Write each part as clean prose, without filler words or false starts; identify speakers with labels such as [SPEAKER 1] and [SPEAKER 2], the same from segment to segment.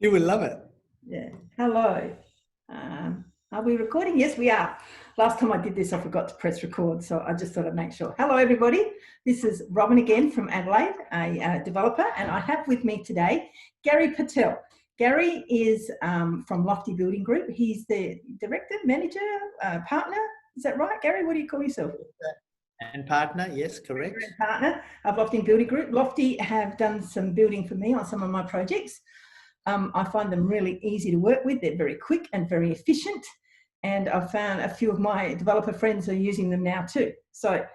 [SPEAKER 1] You will love it.
[SPEAKER 2] Yeah. Hello. Are we recording? Yes, we are. Last time I did this, I forgot to press record, so I just thought I'd make sure. Hello, everybody. This is Robin again from Adelaide, a developer, and I have with me today Gary Patel. Gary is from Lofty Building Group. He's the director, manager, partner. Is that right, Gary? What do you call yourself?
[SPEAKER 1] And partner, yes, correct.
[SPEAKER 2] Partner of Lofty Building Group. Lofty have done some building for me on some of my projects. I find them really easy to work with. They're very quick and very efficient. And I've found a few of my developer friends are using them now too. So,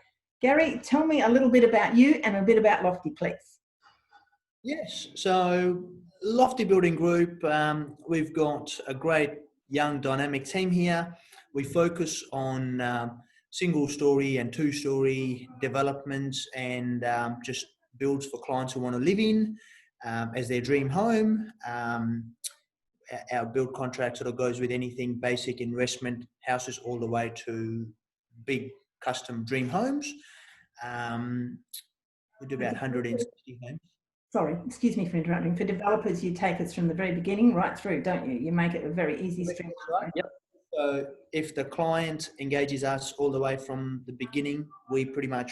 [SPEAKER 2] Gary, tell me a little bit about you and a bit about Lofty, please.
[SPEAKER 1] Yes, so Lofty Building Group, we've got a great young dynamic team here. We focus on single story and two-story developments and just builds for clients who want to live in as their dream home. Our build contract sort of goes with anything basic investment houses all the way to big custom dream homes. We do about 160 homes.
[SPEAKER 2] Sorry, excuse me for interrupting. For developers, you take us from the very beginning right through, don't you? You make it a very easy stream.
[SPEAKER 1] Right. Yep. So if the client engages us all the way from the beginning, we pretty much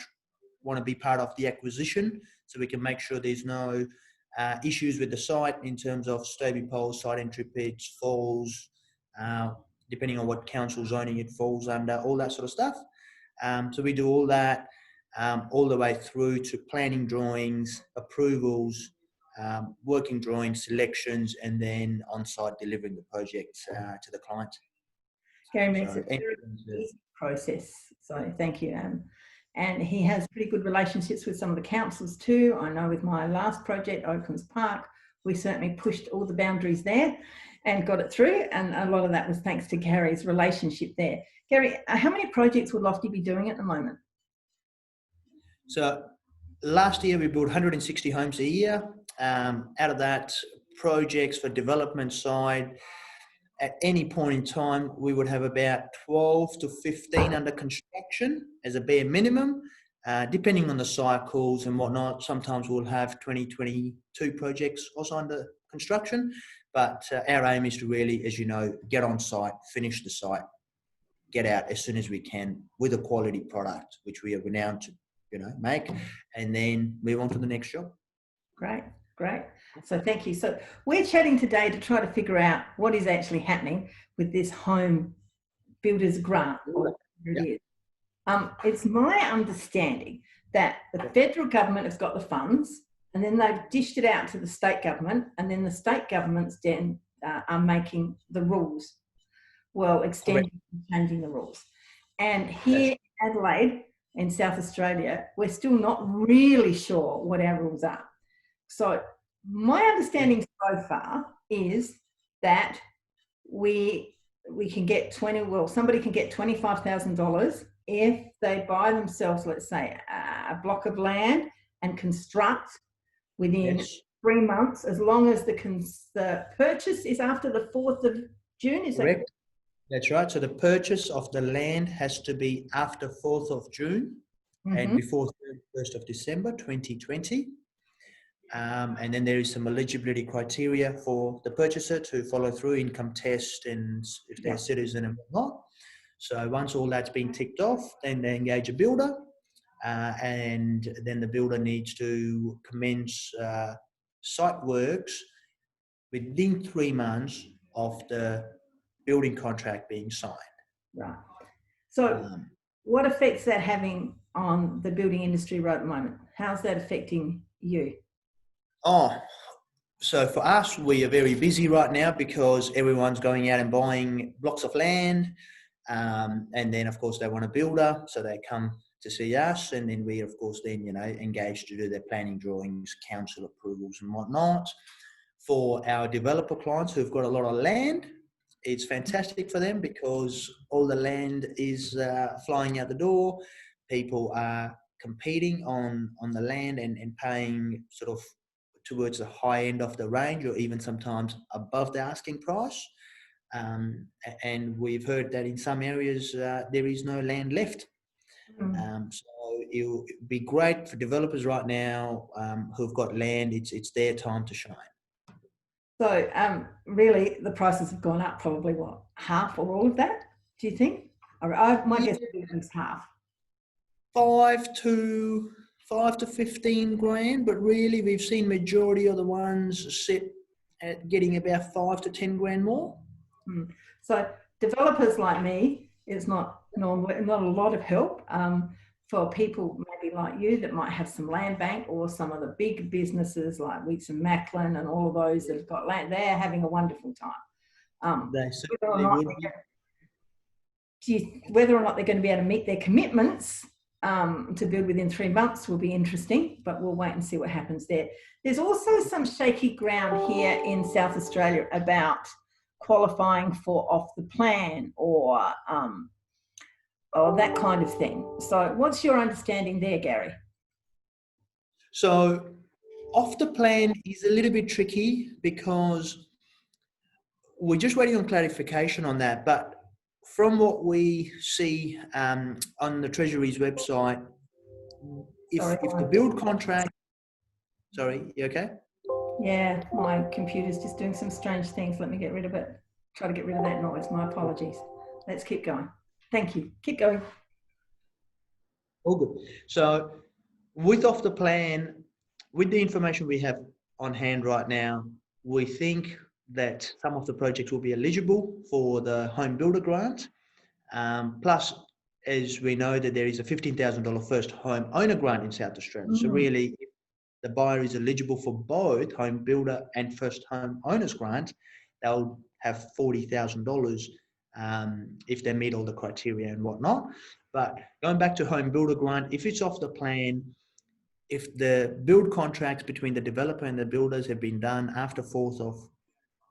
[SPEAKER 1] want to be part of the acquisition, so we can make sure there's no issues with the site in terms of stobie poles, site entry pits, falls, depending on what council zoning it falls under, all that sort of stuff. So we do all that all the way through to planning drawings, approvals, working drawings, selections, and then on-site delivering the project to the client.
[SPEAKER 2] Gary makes it a very easy process, so thank you. And he has pretty good relationships with some of the councils too. I know with my last project, Oaklands Park, we certainly pushed all the boundaries there and got it through, and a lot of that was thanks to Gary's relationship there. Gary, how many projects would Lofty be doing at the moment?
[SPEAKER 1] So last year we built 160 homes a year. Out of that, projects for development side, at any point in time, we would have about 12 to 15 under construction as a bare minimum, depending on the cycles and whatnot. Sometimes we'll have 20, 22 projects also under construction, but our aim is to really, as you know, get on site, finish the site, get out as soon as we can with a quality product, which we are renowned to, make, and then move on to the next job.
[SPEAKER 2] Great. Great. So thank you. So we're chatting today to try to figure out what is actually happening with this home builders grant. It's my understanding that the federal government has got the funds and then they've dished it out to the state government, and then the state governments then are making the rules. Well, extending and changing the rules. And here in Adelaide in South Australia, we're still not really sure what our rules are. So my understanding so far is that we can get somebody can get $25,000 if they buy themselves, let's say, a block of land and construct within 3 months, as long as the purchase is after the 4th of June. Is
[SPEAKER 1] correct? That's right. So the purchase of the land has to be after 4th of June and before 31st of December 2020. And then there is some eligibility criteria for the purchaser to follow through, income test, and if they're a citizen and whatnot. So once all that's been ticked off, then they engage a builder, and then the builder needs to commence site works within 3 months of the building contract being signed.
[SPEAKER 2] Right. So what effects that having on the building industry right at the moment? How's that affecting you?
[SPEAKER 1] So for us, we are very busy right now because everyone's going out and buying blocks of land. And then, of course, they want a builder, so they come to see us. And then we, of course, then, engage to do their planning drawings, council approvals and whatnot. For our developer clients who've got a lot of land, it's fantastic for them because all the land is flying out the door. People are competing on the land and paying sort of towards the high end of the range, or even sometimes above the asking price. And we've heard that in some areas there is no land left. So it'll be great for developers right now who've got land. It's their time to shine.
[SPEAKER 2] So really, the prices have gone up probably, what, half or all of that, do you think? My guess is half.
[SPEAKER 1] 5 to 15 grand, but really we've seen majority of the ones sit at getting about 5 to 10 grand more.
[SPEAKER 2] So developers like me, it's not normally not a lot of help. For people maybe like you that might have some land bank, or some of the big businesses like Weeks and Macklin and all of those that have got land, they're having a wonderful time.
[SPEAKER 1] They
[SPEAKER 2] Whether or
[SPEAKER 1] certainly
[SPEAKER 2] not
[SPEAKER 1] would be.
[SPEAKER 2] whether or not they're going to be able to meet their commitments to build within 3 months will be interesting, but we'll wait and see what happens there. There's also some shaky ground here in South Australia about qualifying for off the plan or that kind of thing. So what's your understanding there, Gary?
[SPEAKER 1] So off the plan is a little bit tricky because we're just waiting on clarification on that. But from what we see on the Treasury's website, if the build contract, sorry, you okay?
[SPEAKER 2] Yeah, my computer's just doing some strange things. Let me get rid of it. Try to get rid of that noise. My apologies. Let's keep going. Thank you. Keep going.
[SPEAKER 1] All good. So with off the plan, with the information we have on hand right now, we think that some of the projects will be eligible for the home builder grant. Plus, as we know that there is a $15,000 first home owner grant in South Australia. So really, if the buyer is eligible for both home builder and first home owners grant, they'll have $40,000 if they meet all the criteria and whatnot. But going back to home builder grant, if it's off the plan, if the build contracts between the developer and the builders have been done after 4th of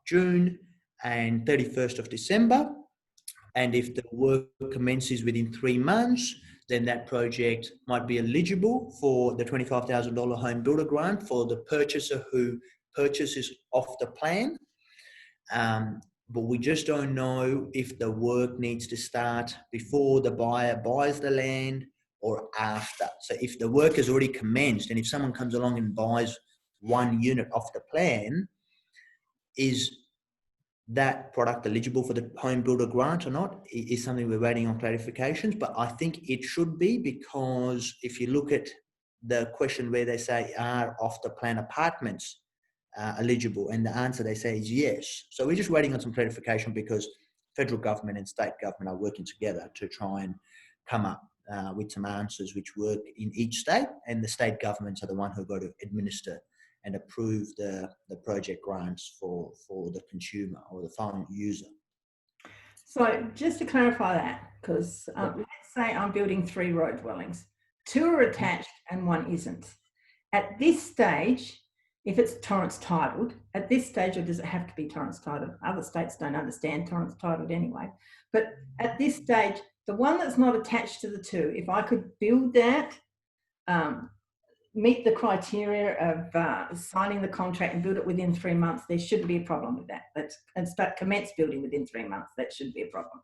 [SPEAKER 1] June and 31st of December, and if the work commences within 3 months, then that project might be eligible for the $25,000 home builder grant for the purchaser who purchases off the plan. But we just don't know if the work needs to start before the buyer buys the land or after. So if the work has already commenced, and if someone comes along and buys one unit off the plan, is that product eligible for the home builder grant or not is something we're waiting on clarifications. But I think it should be, because if you look at the question where they say, are off the plan apartments eligible, and the answer they say is yes. So we're just waiting on some clarification, because federal government and state government are working together to try and come up with some answers which work in each state, and the state governments are the one who are going to administer and approve the project grants for the consumer or the final user.
[SPEAKER 2] So just to clarify that, because let's say I'm building 3 road dwellings, 2 are attached and 1 isn't. At this stage, if it's Torrance titled, at this stage, or does it have to be Torrance titled? Other states don't understand Torrance titled anyway. But at this stage, the one that's not attached to the 2, if I could build that, meet the criteria of signing the contract and build it within 3 months, there shouldn't be a problem with that. And start commence building within 3 months, that shouldn't be a problem.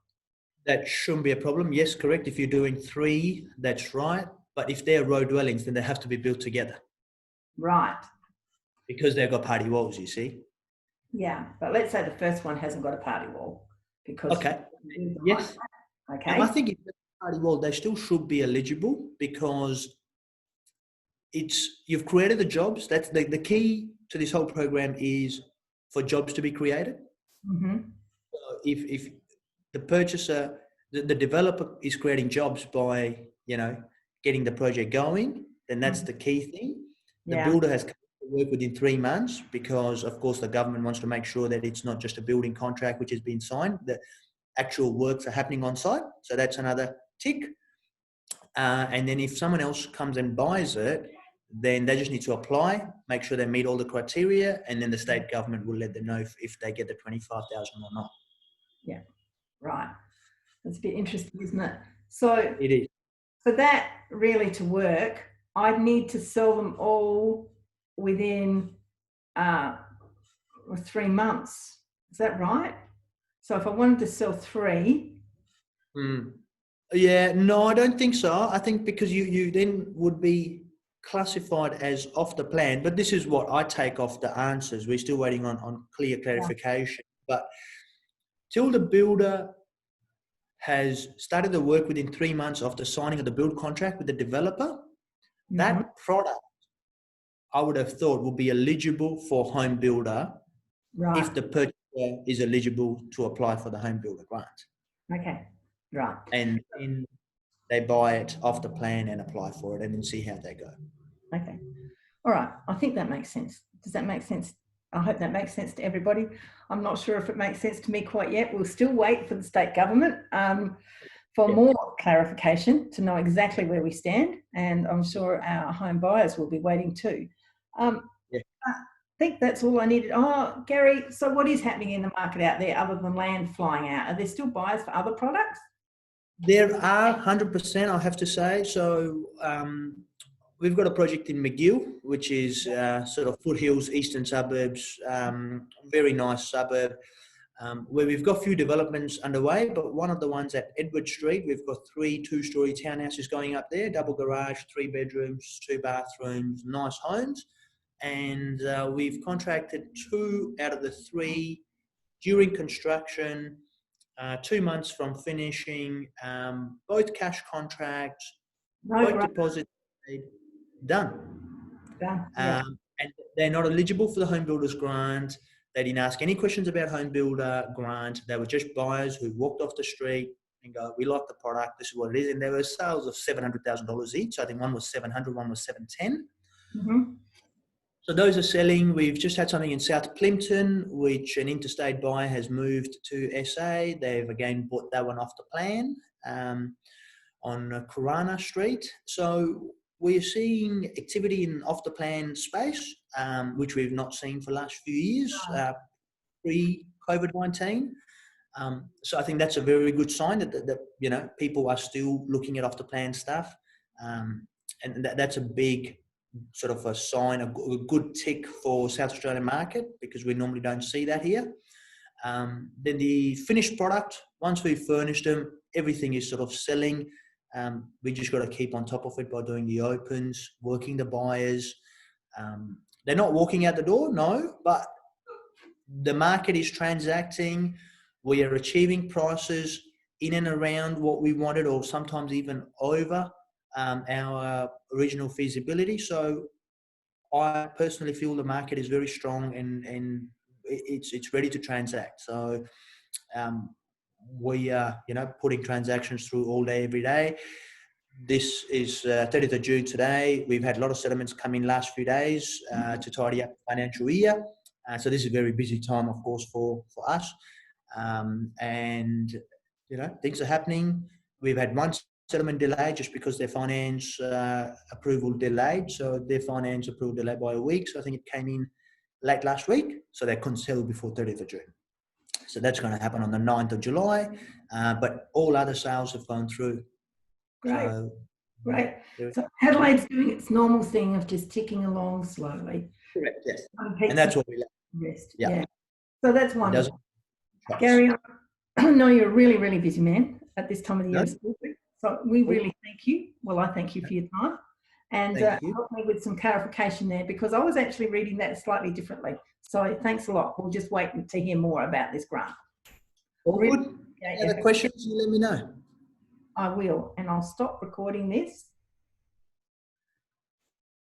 [SPEAKER 1] That shouldn't be a problem. Yes, correct. If you're doing 3, that's right. But if they're road dwellings, then they have to be built together.
[SPEAKER 2] Right.
[SPEAKER 1] Because they've got party walls, you see.
[SPEAKER 2] Yeah, but let's say the first one hasn't got a party wall. Because
[SPEAKER 1] okay. Yes.
[SPEAKER 2] Okay.
[SPEAKER 1] And I think if it's a party wall, they still should be eligible, because you've created the jobs. That's the key to this whole program, is for jobs to be created.
[SPEAKER 2] Mm-hmm.
[SPEAKER 1] So if the purchaser, the developer is creating jobs by, getting the project going, then that's the key thing. The builder has come to work within 3 months, because of course the government wants to make sure that it's not just a building contract which has been signed, that actual works are happening on site. So that's another tick. And then if someone else comes and buys it, then they just need to apply, make sure they meet all the criteria, and then the state government will let them know if they get the 25,000 or not.
[SPEAKER 2] Yeah, right. That's a bit interesting, isn't it? So
[SPEAKER 1] it is.
[SPEAKER 2] For that really to work, I'd need to sell them all within 3 months. Is that right? So if I wanted to sell 3.
[SPEAKER 1] Yeah, no, I don't think so. I think because you then would be classified as off the plan, but this is what I take off the answers. We're still waiting on clear clarification. But till the builder has started the work within 3 months after signing of the build contract with the developer, that product, I would have thought, will be eligible for home builder if the purchaser is eligible to apply for the home builder grant.
[SPEAKER 2] Okay, right.
[SPEAKER 1] And then they buy it off the plan and apply for it and then see how they go.
[SPEAKER 2] Okay. All right. I think that makes sense. Does that make sense? I hope that makes sense to everybody. I'm not sure if it makes sense to me quite yet. We'll still wait for the state government for more clarification to know exactly where we stand. And I'm sure our home buyers will be waiting too. I think that's all I needed. Oh, Gary, so what is happening in the market out there other than land flying out? Are there still buyers for other products?
[SPEAKER 1] There are 100%, I have to say. So we've got a project in McGill, which is sort of foothills, eastern suburbs, very nice suburb, where we've got a few developments underway, but one of the ones at Edward Street, we've got 3 two-storey townhouses going up there, double garage, 3 bedrooms, 2 bathrooms, nice homes. And we've contracted 2 out of the 3 during construction, 2 months from finishing, both cash contracts, both deposits paid, done. And they're not eligible for the home builders grant. They didn't ask any questions about home builder grant. They were just buyers who walked off the street and go, we like the product, this is what it is. And there were sales of $700,000 each. I think one was 700, one was 710. So those are selling. We've just had something in South Plympton, which an interstate buyer has moved to SA. They've again bought that one off the plan on Corona Street. So we're seeing activity in off the plan space, which we've not seen for the last few years, pre-COVID-19. So I think that's a very good sign that people are still looking at off the plan stuff, and that's a big sort of a sign, a good tick for South Australian market, because we normally don't see that here. Then the finished product, once we've furnished them, everything is sort of selling. We just got to keep on top of it by doing the opens, working the buyers. They're not walking out the door, no, but the market is transacting. We are achieving prices in and around what we wanted, or sometimes even over our original feasibility. So I personally feel the market is very strong and it's ready to transact. So we are putting transactions through all day, every day. This is 30th of June today. We've had a lot of settlements come in last few days to tidy up the financial year. So this is a very busy time, of course, for us. And things are happening. We've had one settlement delay just because their finance approval delayed. So their finance approval delayed by a week. So I think it came in late last week. So they couldn't sell before 30th of June. So that's going to happen on the 9th of July. But all other sales have gone through.
[SPEAKER 2] Great. Great. So Adelaide's doing its normal thing of just ticking along slowly.
[SPEAKER 1] Correct, yes. And that's what we like.
[SPEAKER 2] Yeah. So that's wonderful. Gary, I know you're a really, really busy man at this time of the year. So we really thank you. Well, I thank you for your time. And help me with some clarification there, because I was actually reading that slightly differently. So thanks a lot. We'll just wait to hear more about this grant.
[SPEAKER 1] All good. Any other questions, you let me know.
[SPEAKER 2] I will. And I'll stop recording this.